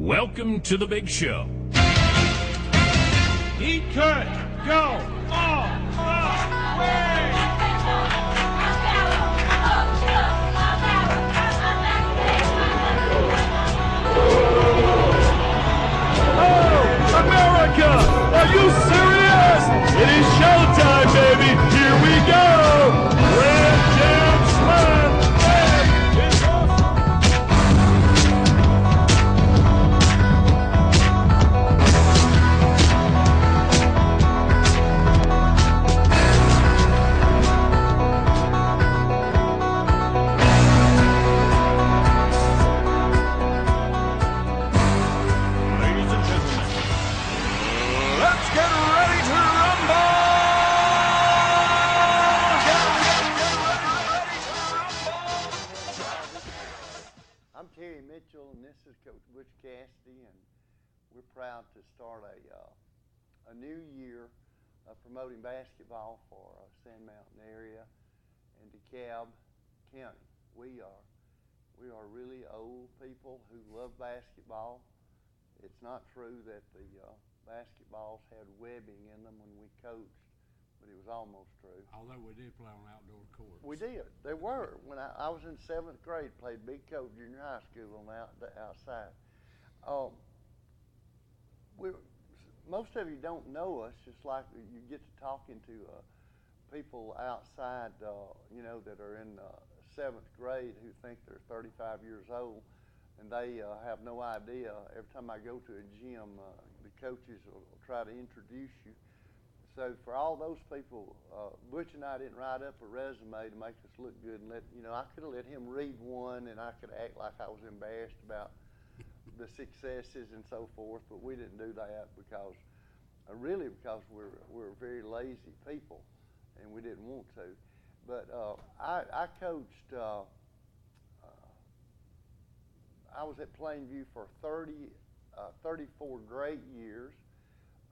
Welcome to the big show. Eat cut, go, all the way! Oh, America, are you serious? It is showtime, baby. Here we go. Red Jam Slam. Hey, it's ladies and gentlemen, let's get ready to rumble! I'm Terry Mitchell, and this is Coach Butch Cassidy, and we're proud to start a new year of promoting basketball for Sand Mountain area and DeKalb County. We are really old people who love basketball. It's not true that the basketballs had webbing in them when we coached, but it was almost true. Although we did play on outdoor courts. We did. They were. When I was in 7th grade, played Big Coat Junior High School on the outside. Most of you don't know us, just like you get to talking to people outside, that are in 7th grade who think they're 35 years old, and they have no idea. Every time I go to a gym, the coaches will try to introduce you. So for all those people, Butch and I didn't write up a resume to make us look good, and I could have let him read one, and I could act like I was embarrassed about the successes and so forth, but we didn't do that because we're very lazy people, and we didn't want to. But I coached. I was at Plainview for 34 great years.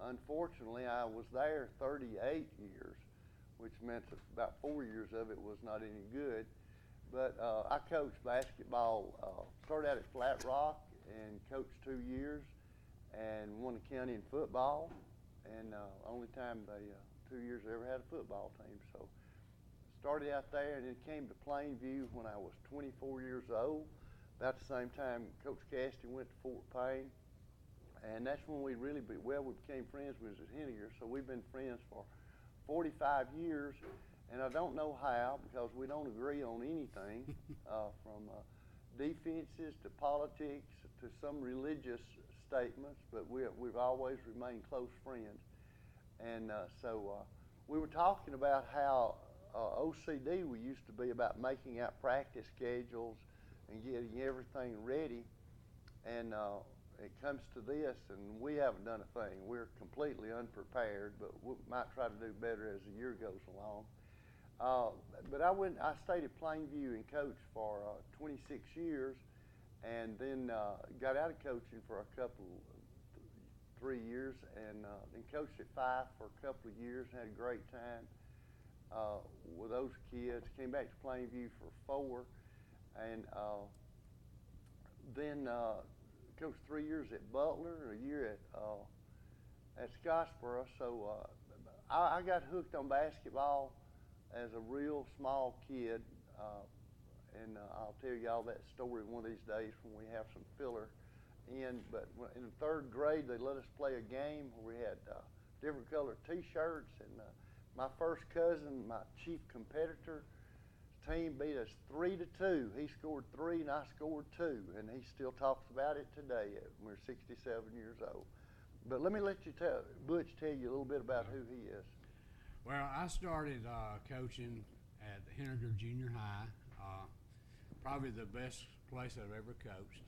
Unfortunately, I was there 38 years, which meant that about 4 years of it was not any good. But I coached basketball, started out at Flat Rock and coached 2 years and won the county in football. And only time 2 years I ever had a football team. So started out there, and then came to Plainview when I was 24 years old. About the same time Coach Cassidy went to Fort Payne. And that's when we really became friends. We was at Henniger, so we've been friends for 45 years, and I don't know how, because we don't agree on anything, from defenses to politics to some religious statements, but we've always remained close friends. And so we were talking about how OCD we used to be about making out practice schedules and getting everything ready, and it comes to this, and we haven't done a thing. We're completely unprepared, but we might try to do better as the year goes along. But I stayed at Plainview and coached for 26 years, and then got out of coaching for 3 years, and then coached at Fife for a couple of years and had a great time with those kids. Came back to Plainview for 4, and then coached 3 years at Butler, a year at Scottsboro. So I got hooked on basketball as a real small kid, and I'll tell you all that story one of these days when we have some filler in. But in the 3rd grade, they let us play a game where we had different colored T-shirts, and my first cousin, my chief competitor, team beat us 3-2. He scored 3 and I scored 2, and he still talks about it today. We're 67 years old. But let me let Butch tell you a little bit about who he is. Well, I started coaching at Henniger Junior High, probably the best place I've ever coached.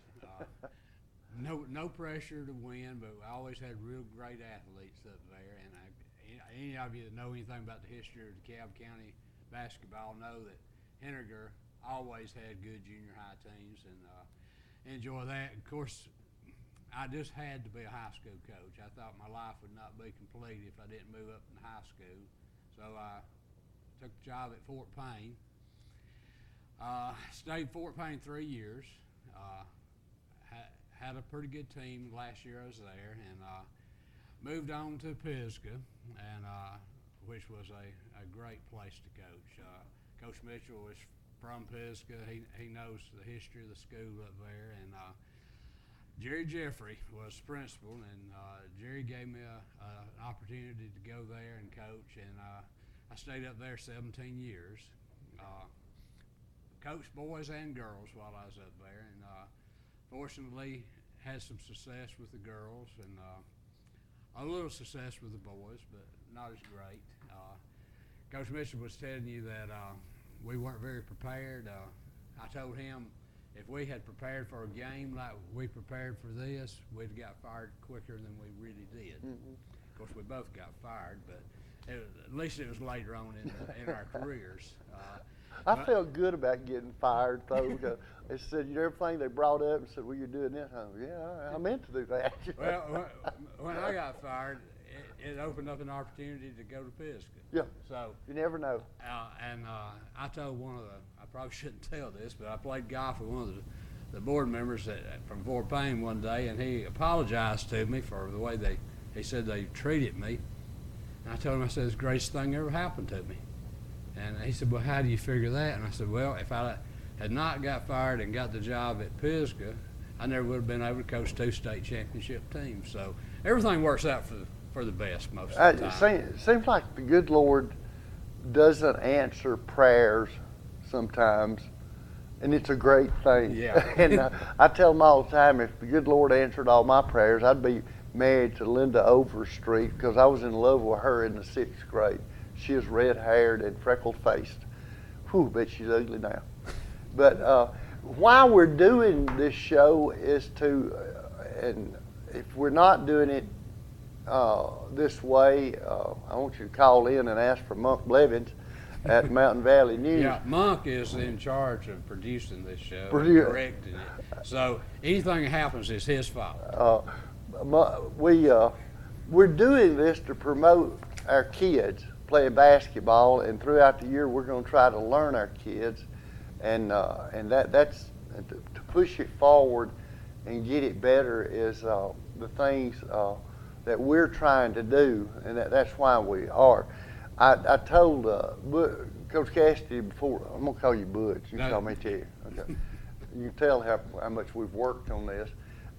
No pressure to win, but I always had real great athletes up there. And any of you that know anything about the history of DeKalb County basketball know that Henniger always had good junior high teams, and enjoy that. Of course, I just had to be a high school coach. I thought my life would not be complete if I didn't move up in high school. So I took the job at Fort Payne. Stayed Fort Payne 3 years. had a pretty good team last year I was there, and moved on to Pisgah, and which was a great place to coach. Coach Mitchell is from Pisgah. He knows the history of the school up there, and Jerry Jeffrey was principal, and Jerry gave me an opportunity to go there and coach, and I stayed up there 17 years. Coached boys and girls while I was up there, and fortunately had some success with the girls, and a little success with the boys, but not as great. Coach Mitchell was telling you that we weren't very prepared. I told him if we had prepared for a game like we prepared for this, we'd got fired quicker than we really did. Mm-hmm. Of course, we both got fired, but at least it was later on in our careers. I felt good about getting fired, though. They said, everything they brought up and said, well, you're doing this. I meant to do that. Well, when I got fired, it opened up an opportunity to go to Pisgah. Yeah. So you never know. And I told I probably shouldn't tell this, but I played golf with one of the board members from Fort Payne one day, and he apologized to me for the way he said they treated me. And I told him, I said, it's the greatest thing ever happened to me. And he said, well, how do you figure that? And I said, well, if I had not got fired and got the job at Pisgah, I never would have been able to coach 2 state championship teams. So everything works out for the best most of the time. It seems like the good Lord doesn't answer prayers sometimes, and it's a great thing. Yeah. And I tell them all the time, if the good Lord answered all my prayers, I'd be married to Linda Overstreet, because I was in love with her in the 6th grade. She is red-haired and freckle-faced. Whew, bet she's ugly now. But why we're doing this show is to, and if we're not doing it this way, I want you to call in and ask for Monk Blevins at Mountain Valley News. Yeah, Monk is in charge of producing this show, and directing it. So anything that happens is his fault. We're doing this to promote our kids playing basketball, and throughout the year we're going to try to learn our kids, and that's to push it forward and get it better is the things that we're trying to do, and that's why we are. I told Coach Cassidy before, I'm going to call you Butch, you call me Terry. Okay. You can tell how much we've worked on this.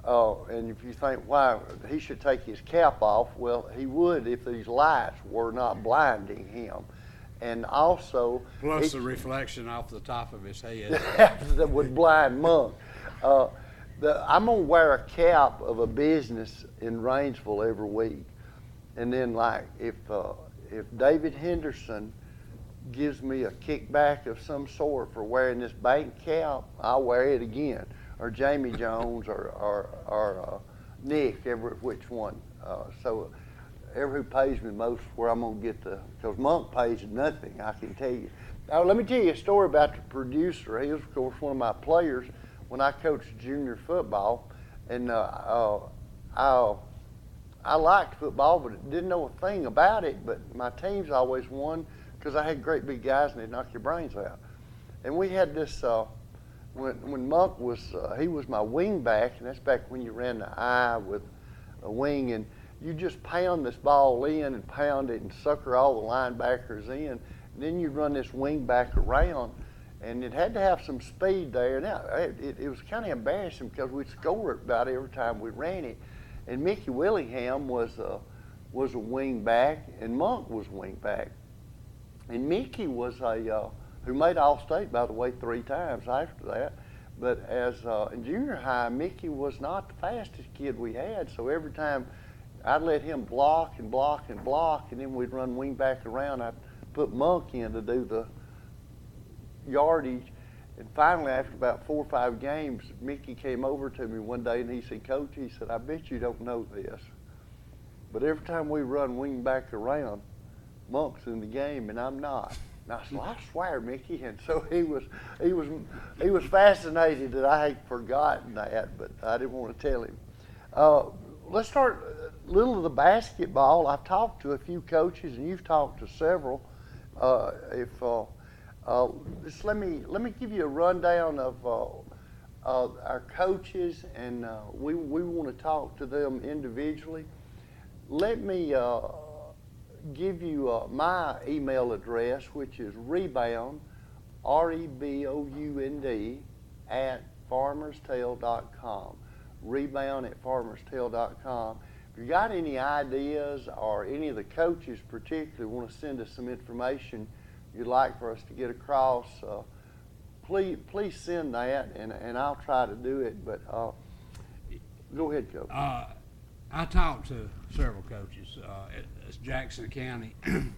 And if you think why he should take his cap off, well, he would if these lights were not blinding him. And also, plus the reflection off the top of his head that would blind Monk. I'm gonna wear a cap of a business in Rainsville every week, and then like if David Henderson gives me a kickback of some sort for wearing this bank cap, I'll wear it again. Or Jamie Jones, or Nick, every which one. So every who pays me most, where I'm gonna get because Monk pays nothing, I can tell you. Now let me tell you a story about the producer. He was, of course, one of my players when I coached junior football, and I liked football, but didn't know a thing about it. But my teams always won because I had great big guys and they'd knock your brains out. And we had this. When Monk was, he was my wing back, and that's back when you ran the I with a wing, and you just pound this ball in and pound it and sucker all the linebackers in, and then you run this wing back around, and it had to have some speed there. Now, it was kind of embarrassing because we'd score about every time we ran it, and Mickey Willingham was a wing back, and Monk was wing back, and Mickey was who made All-State, by the way, 3 times after that. But as in junior high, Mickey was not the fastest kid we had, so every time I'd let him block and block and block, and then we'd run wing back around. I'd put Monk in to do the yardage. And finally, after about 4 or 5 games, Mickey came over to me one day and he said, Coach, he said, I bet you don't know this, but every time we run wing back around, Monk's in the game and I'm not. And I said, well, I swear, Mickey. And so he was fascinated that I had forgotten that, but I didn't want to tell him. Let's start a little of the basketball. I've talked to a few coaches, and you've talked to several. Just let me give you a rundown of our coaches, and we want to talk to them individually. Let me give you my email address, which is rebound, REBOUND, at farmerstail.com. Rebound at farmerstail.com. If you got any ideas, or any of the coaches particularly want to send us some information you'd like for us to get across, please send that, and I'll try to do it. But go ahead, Coach. I talked to several coaches at Jackson County, and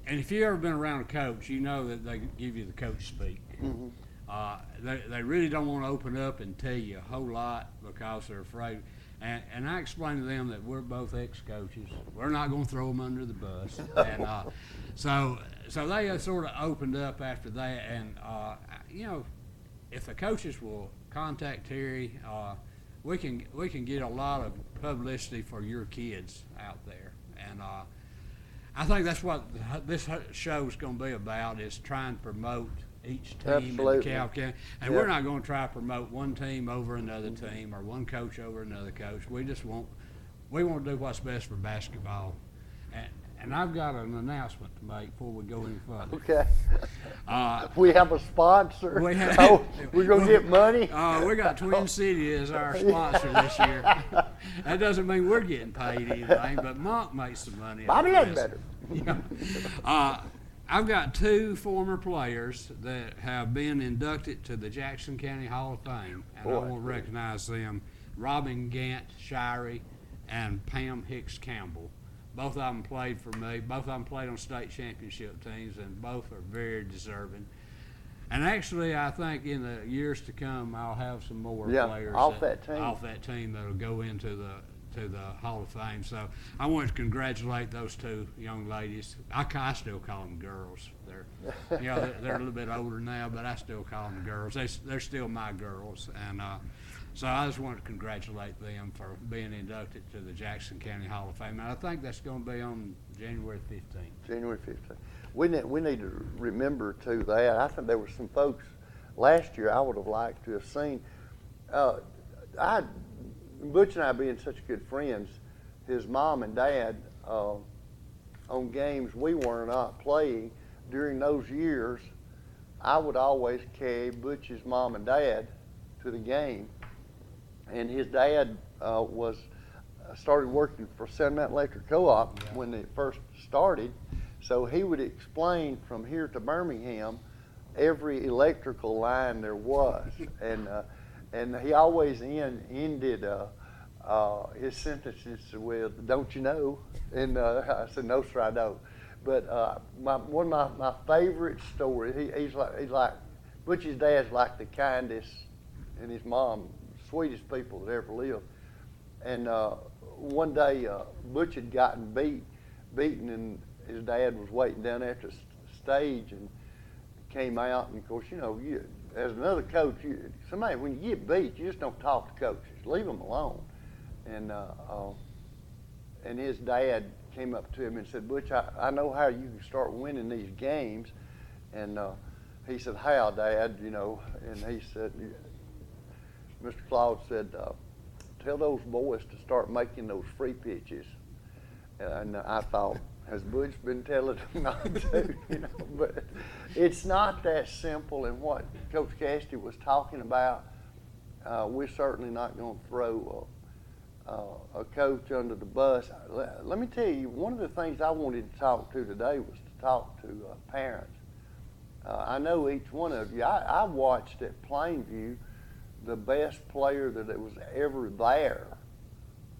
if you've ever been around a coach, you know that they give you the coach speak. Mm-hmm. They really don't want to open up and tell you a whole lot because they're afraid. And I explained to them that we're both ex-coaches. We're not going to throw them under the bus. And so they sort of opened up after that. And if the coaches will contact Terry, we can get a lot of publicity for your kids out there. And I think that's what this show is going to be about, is trying to promote each team Absolutely. in DeKalb County. And Yeah. we're not going to try to promote one team over another team, or one coach over another coach. We want to do what's best for basketball. And I've got an announcement to make before we go any further. Okay. Uh, We have a sponsor. We have- We're going to get money. we got Twin City as our sponsor this year. That doesn't mean we're getting paid anything, but Monk makes some money. out Bobby of had this. better. I've got two former players that have been inducted to the Jackson County Hall of Fame, and Boy. I want to recognize them: Robin Gant Shirey and Pam Hicks Campbell. Both of them played for me. Both of them played on state championship teams, and both are very deserving. And actually, I think in the years to come, I'll have some more players off that team. off that team that'll go into the Hall of Fame. So I want to congratulate those two young ladies. I still call them girls. They're a little bit older now, but I still call them girls. They're still my girls, and so I just want to congratulate them for being inducted to the Jackson County Hall of Fame. And I think that's going to be on January 15th. January 15th. We need to remember too that I think there were some folks last year I would have liked to have seen. Butch and I, being such good friends, his mom and dad, on games we were not playing during those years, I would always carry Butch's mom and dad to the game. And his dad started working for San Mountain Electric Co-op when it first started. So he would explain from here to Birmingham every electrical line there was. And he always ended his sentences with, "Don't you know?" And I said, "No, sir, I don't." But one of my favorite stories, he's like, Butch's dad's like the kindest, and his mom, sweetest people that ever lived. And one day, Butch had gotten beaten, and his dad was waiting down at the stage and came out. And of course, you as another coach, when you get beat, you just don't talk to coaches. Leave them alone. And his dad came up to him and said, "Butch, I know how you can start winning these games." And he said, "How, Dad?" And he said, Mr. Claude said, "Tell those boys to start making those free pitches." And I thought, has Butch been telling them not to? But it's not that simple. And what Coach Cassidy was talking about, we're certainly not going to throw a coach under the bus. Let me tell you, one of the things I wanted to talk to today was to talk to parents. I know each one of you. I watched at Plainview the best player that was ever there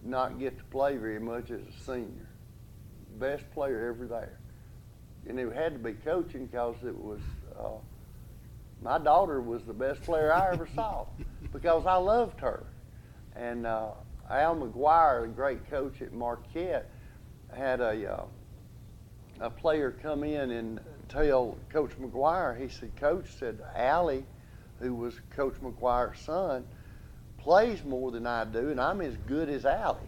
not get to play very much as a senior. Best player ever there. And it had to be coaching, because it was, my daughter was the best player I ever saw because I loved her. And Al McGuire, the great coach at Marquette, had a player come in and tell Coach McGuire, he said, "Coach said, Allie, who was Coach McGuire's son, plays more than I do, and I'm as good as Allie."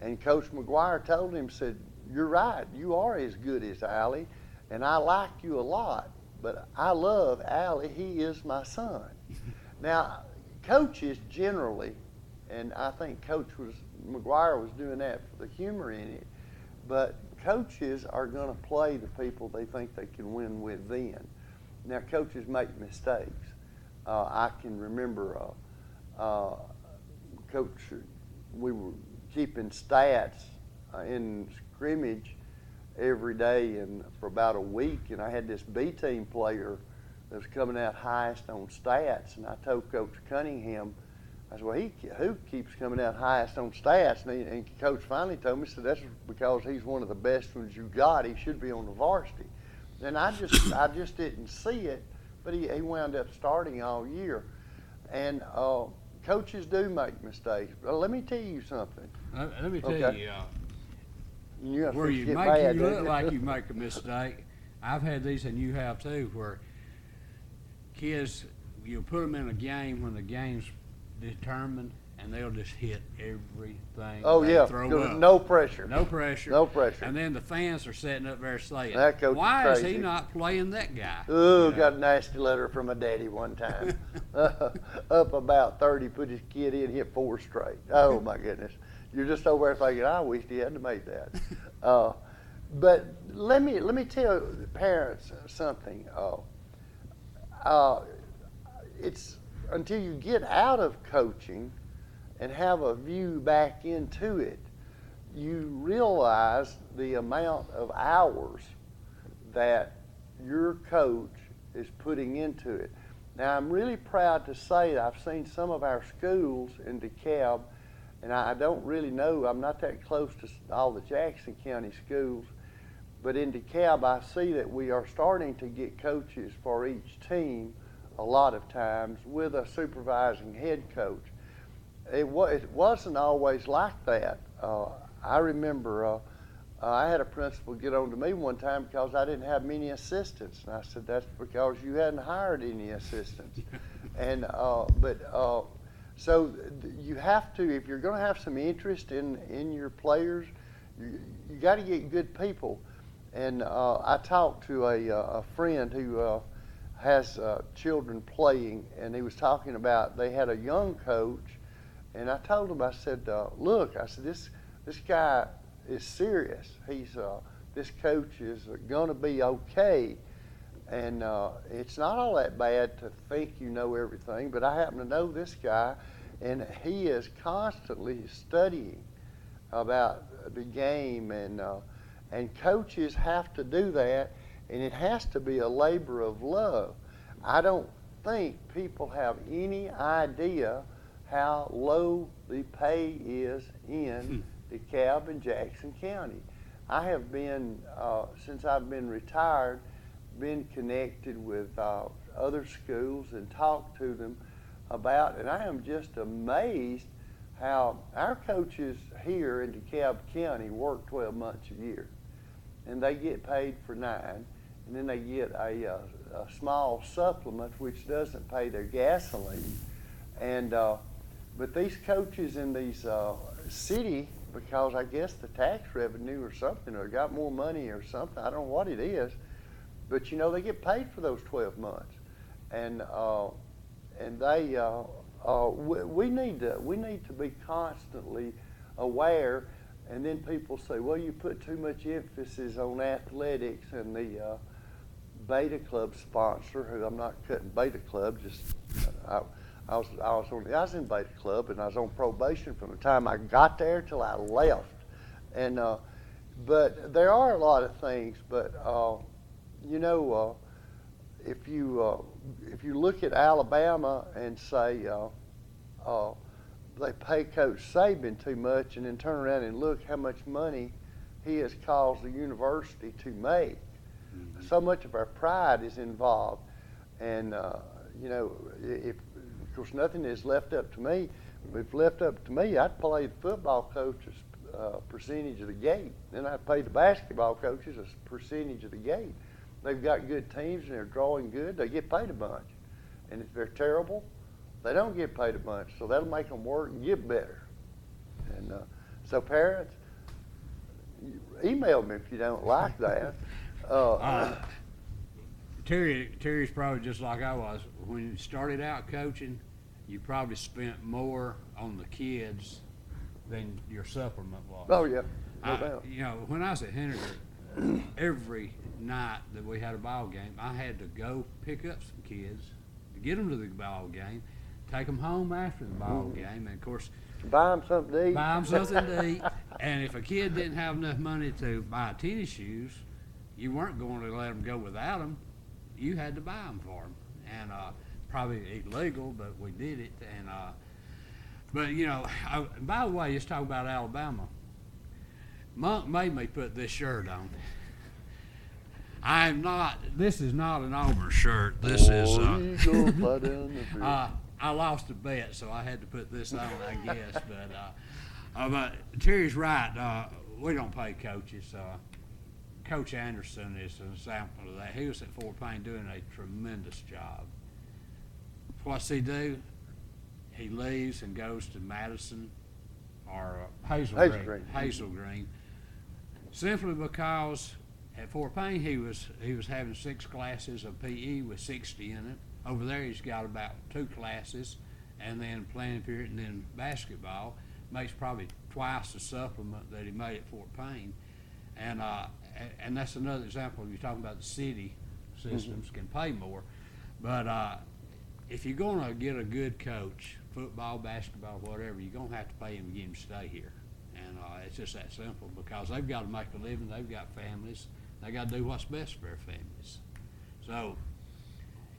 And Coach McGuire told him, said, "You're right, you are as good as Allie, and I like you a lot, but I love Allie, he is my son." Now, coaches generally, and I think McGuire was doing that for the humor in it, but coaches are going to play the people they think they can win with then. Now, coaches make mistakes. I can remember Coach, we were keeping stats in scrimmage every day and for about a week, and I had this B team player that was coming out highest on stats, and I told Coach Cunningham, I said, well, who keeps coming out highest on stats? And Coach finally told me, said, that's because he's one of the best ones you got. He should be on the varsity. And I just didn't see it, but he wound up starting all year. And coaches do make mistakes. But let me tell you something. Let me tell Okay. you, where you look like you make a mistake. I've had these, and you have too, where kids, you put them in a game when the game's determined, and they'll just hit everything. Oh, they yeah, throw up. no pressure. No pressure. No pressure. And then the fans are sitting up there saying, That coach is why is he crazy. not playing that guy? Oh, got a nasty letter from my daddy one time. Up about 30, put his kid in, hit 4 straight. Oh, my goodness. You're just over there thinking, I wish he hadn't made that. But let me tell parents something. It's until you get out of coaching and have a view back into it, you realize the amount of hours that your coach is putting into it. Now, I'm really proud to say that I've seen some of our schools in DeKalb, and I don't really know, I'm not that close to all the Jackson County schools, but in DeKalb, I see that we are starting to get coaches for each team a lot of times with a supervising head coach. It wasn't always like that. I remember I had a principal get on to me one time because I didn't have many assistants, and I said, that's because you hadn't hired any assistants. And so you have to, if you're going to have some interest in your players, you got to get good people. And I talked to a friend who has children playing, and he was talking about they had a young coach, and I told him, I said, look, I said, this guy is serious. This coach is going to be okay, and it's not all that bad to think you know everything, but I happen to know this guy, and he is constantly studying about the game, and coaches have to do that, and it has to be a labor of love. I don't think people have any idea how low the pay is in DeKalb and Jackson County. I have been, since I've been retired, been connected with other schools and talked to them about, and I am just amazed how our coaches here in DeKalb County work 12 months a year, and they get paid for 9, and then they get a small supplement which doesn't pay their gasoline. And but these coaches in these city, because I guess the tax revenue or something, or got more money or something, I don't know what it is, but you know, they get paid for those 12 months, and they we need to be constantly aware. And then people say, well, you put too much emphasis on athletics, and the Beta Club sponsor, who I'm not cutting Beta Club, just I was in Beta Club, and I was on probation from the time I got there till I left. And but there are a lot of things. But you know, if you look at Alabama and say they pay Coach Saban too much, and then turn around and look how much money he has caused the university to make. Mm-hmm. So much of our pride is involved, and you know, if of course nothing is left up to me. If left up to me, I'd play the football coach's percentage of the gate. Then I'd pay the basketball coaches a percentage of the gate. They've got good teams and they're drawing good. They get paid a bunch, and if they're terrible, they don't get paid a bunch, so that'll make them work and get better. And so parents, email me if you don't like that. Terry's probably just like I was. When you started out coaching, you probably spent more on the kids than your supplement was. Oh, yeah, no doubt. You know, when I was at Henniger, every night that we had a ball game, I had to go pick up some kids to get them to the ball game, take them home after the ball game, and of course, Buy them something to eat. buy them something to eat. And if a kid didn't have enough money to buy tennis shoes, you weren't going to let them go without them. You had to buy them for them, and probably illegal, but we did it. And but you know, by the way, let's talk about Alabama. Monk made me put this shirt on. I'm not. This is not an Auburn shirt. This is. Eagle fly down the field. I lost a bet, so I had to put this on, I guess. But Terry's right. We don't pay coaches. Coach Anderson is an example of that. He was at Fort Payne doing a tremendous job. What's he do? He leaves and goes to Madison or Hazel Green. Simply because at Fort Payne he was having 6 classes of PE with 60 in it. Over there he's got about 2 classes, and then playing period, and then basketball. Makes probably twice the supplement that he made at Fort Payne, and that's another example. You're talking about the city systems can pay more, but if you're going to get a good coach, football, basketball, whatever, you're going to have to pay him to get him to stay here, and it's just that simple because they've got to make a living. They've got families. They got to do what's best for their families. So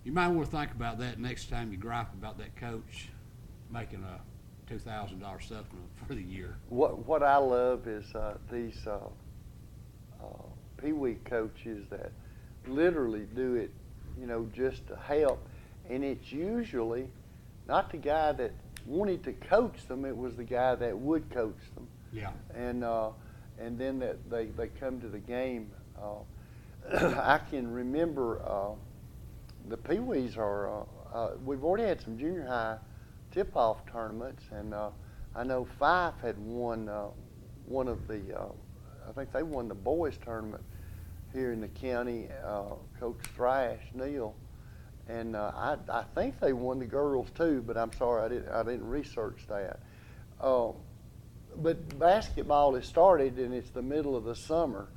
you might want to think about that next time you gripe about that coach making a $2,000 supplement for the year. What I love is these Pee Wee coaches that literally do it, you know, just to help, and it's usually not the guy that wanted to coach them; it was the guy that would coach them. Yeah. And then that they come to the game. I can remember the Pee Wees are. We've already had some junior high tip-off tournaments, and I know Fife had won one of the. I think they won the boys tournament here in the county. Coach Thrash Neal, and I think they won the girls too. But I'm sorry, I didn't research that. But basketball has started, and it's the middle of the summer,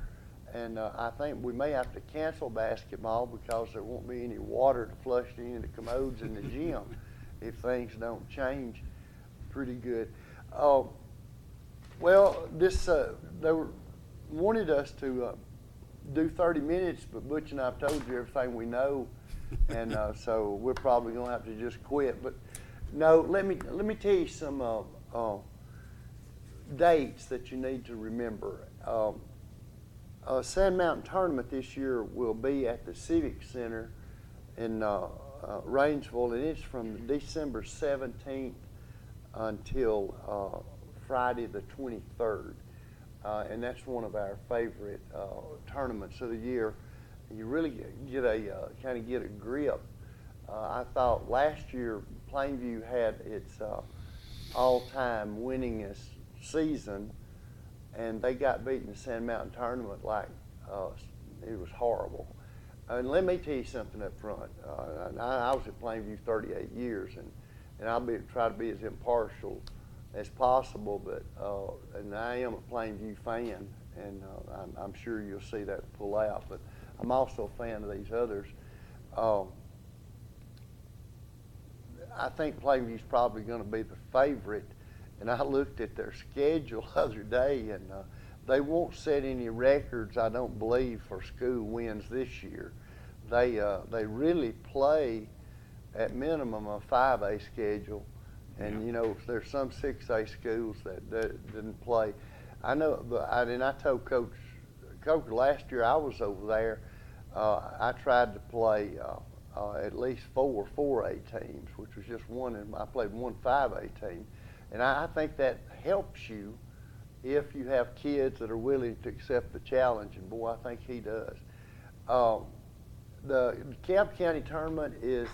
and I think we may have to cancel basketball because there won't be any water to flush any of the commodes in the gym if things don't change pretty good. Well, they wanted us to do 30 minutes, but Butch and I've told you everything we know, and so we're probably going to have to just quit. But no, let me tell you some dates that you need to remember. Sand Mountain Tournament this year will be at the Civic Center in Rainsville, and it's from December 17th until Friday the 23rd, and that's one of our favorite tournaments of the year. You really get a kind of get a grip. I thought last year Plainview had its all-time winningest season, and they got beaten in the Sand Mountain Tournament like it was horrible. And let me tell you something up front. I was at Plainview 38 years, and I'll try to be as impartial as possible. But and I am a Plainview fan, and I'm sure you'll see that pull out. But I'm also a fan of these others. I think Plainview's probably going to be the favorite. And I looked at their schedule the other day, and they won't set any records, I don't believe, for school wins this year. They really play at minimum a 5A schedule, and you know there's some 6A schools that didn't play. I know, and I told Coach last year I was over there. I tried to play at least 4 4A teams, which was just one, and I played one 5A team. And I think that helps you if you have kids that are willing to accept the challenge, and boy, I think he does. The Camp County Tournament is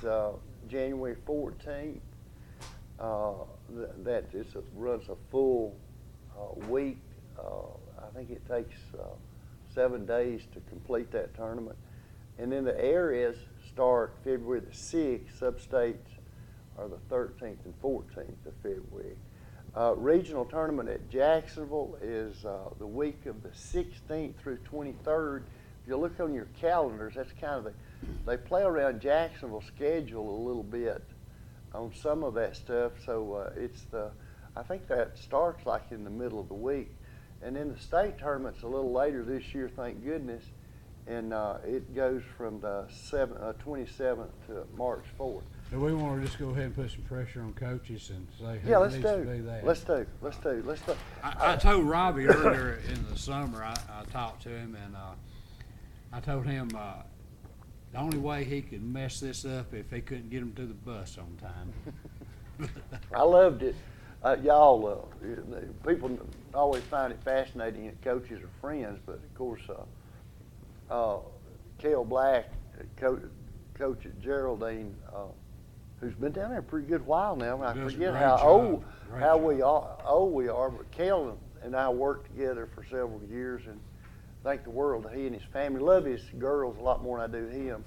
January 14th. That runs a full week. I think it takes 7 days to complete that tournament. And then the areas start February the 6th. Sub-states are the 13th and 14th of February. Regional tournament at Jacksonville is the week of the 16th through 23rd. If you look on your calendars, that's kind of they play around Jacksonville's schedule a little bit on some of that stuff. So I think that starts like in the middle of the week. And then the state tournament's a little later this year, thank goodness. And it goes from the 27th to March 4th. Do we want to just go ahead and put some pressure on coaches and say who Yeah, let's needs to do. do that? Let's do. I told Robbie earlier in the summer, I talked to him, and I told him the only way he could mess this up if he couldn't get him to the bus on time. I loved it. Y'all, people always find it fascinating that coaches are friends, but of course, Cale Black, coach at Geraldine, who's been down there a pretty good while now. I forget how old we are, but Cale and I worked together for several years, and thank the world he and his family. Love his girls a lot more than I do him.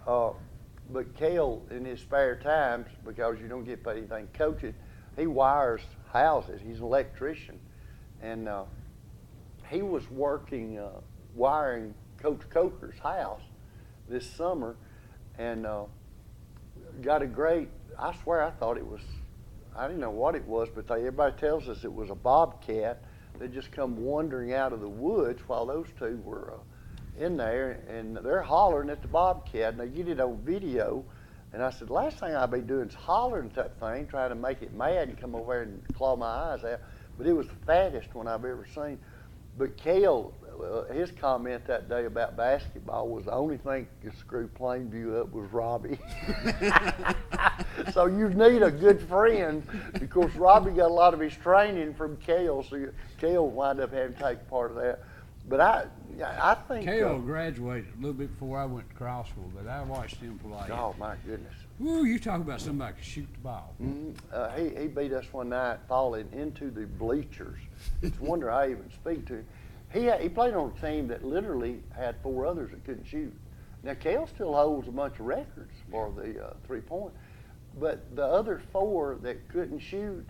But Cale, in his spare times, because you don't get paid anything coaching, he wires houses. He's an electrician, and he was working wiring Coach Coker's house this summer, and got a great. I swear, I thought it was. I didn't know what it was, but everybody tells us it was a bobcat that just come wandering out of the woods while those two were in there, and they're hollering at the bobcat, and they get it on video. And I said, last thing I'll be doing is hollering at that thing, trying to make it mad and come over there and claw my eyes out. But it was the fattest one I've ever seen. But Cale, his comment that day about basketball was the only thing that screwed Plainview up was Robbie. So you need a good friend. Of course, Robbie got a lot of his training from Cale, so Cale wound up having to take part of that. But I think Cale graduated a little bit before I went to Crossville, but I watched him play. Oh my goodness! Woo, you talk about somebody who can shoot the ball. Mm-hmm. He beat us one night, falling into the bleachers. It's a wonder I even speak to him. He played on a team that literally had 4 others that couldn't shoot. Now Cale still holds a bunch of records for the 3-point, but the other 4 that couldn't shoot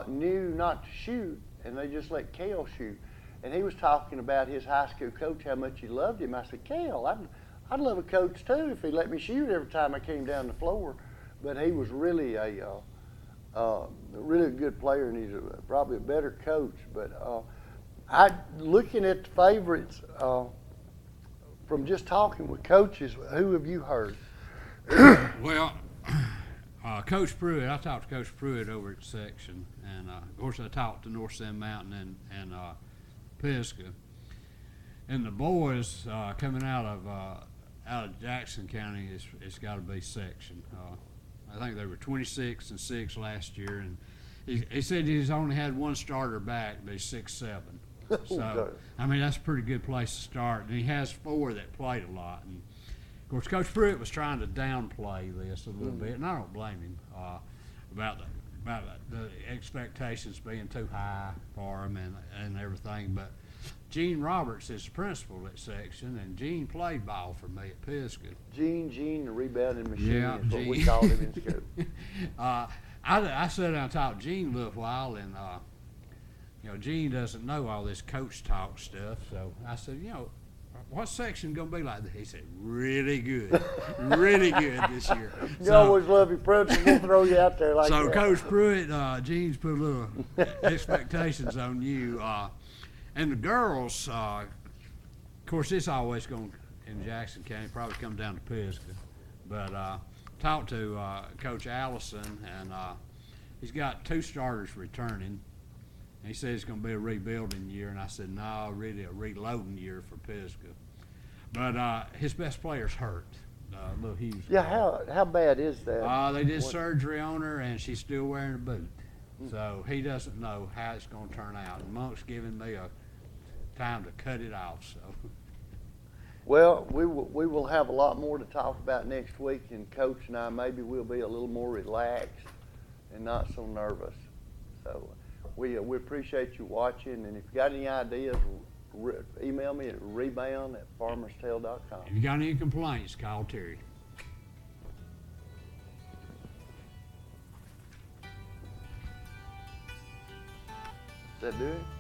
knew not to shoot, and they just let Cale shoot. And he was talking about his high school coach, how much he loved him. I said, Cale, I'd love a coach too if he let me shoot every time I came down the floor. But he was really a really good player, and he's probably a better coach. But looking at the favorites from just talking with coaches, who have you heard? Well, Coach Pruitt, I talked to Coach Pruitt over at section, and of course I talked to North Sand Mountain and Pisgah, and the boys coming out of Jackson County, it's got to be section. I think they were 26-6 last year, and he said he's only had 1 starter back, but he's 6'7". So I mean that's a pretty good place to start. And he has 4 that played a lot. And of course, Coach Pruitt was trying to downplay this a little bit, and I don't blame him about the expectations being too high for him and everything. But Gene Roberts is the principal at section, and Gene played ball for me at Pisgah. Gene, the rebounding machine, yeah, is what we called him in school. I sat down and talked to Gene a little while, and Gene doesn't know all this coach talk stuff. So I said, what's section going to be like? He said, really good. Really good this year. You always love your principal. We'll throw you out there like that. So Coach Pruitt, Gene's put a little expectations on you. And the girls, of course, it's always going in Jackson County, probably come down to Pisgah. But talked to Coach Allison, and he's got 2 starters returning. He said it's going to be a rebuilding year, and I said, no, really a reloading year for Pisgah. But his best player's hurt. Little Hughes. Yeah, how bad is that? They did surgery on her, and she's still wearing a boot. So he doesn't know how it's going to turn out. And Monk's giving me a time to cut it off. So. Well, we will have a lot more to talk about next week, and Coach and I maybe we'll be a little more relaxed and not so nervous. So we appreciate you watching, and if you got any ideas, email me at rebound@farmerstale.com. If you got any complaints, call Terry. Does that do it?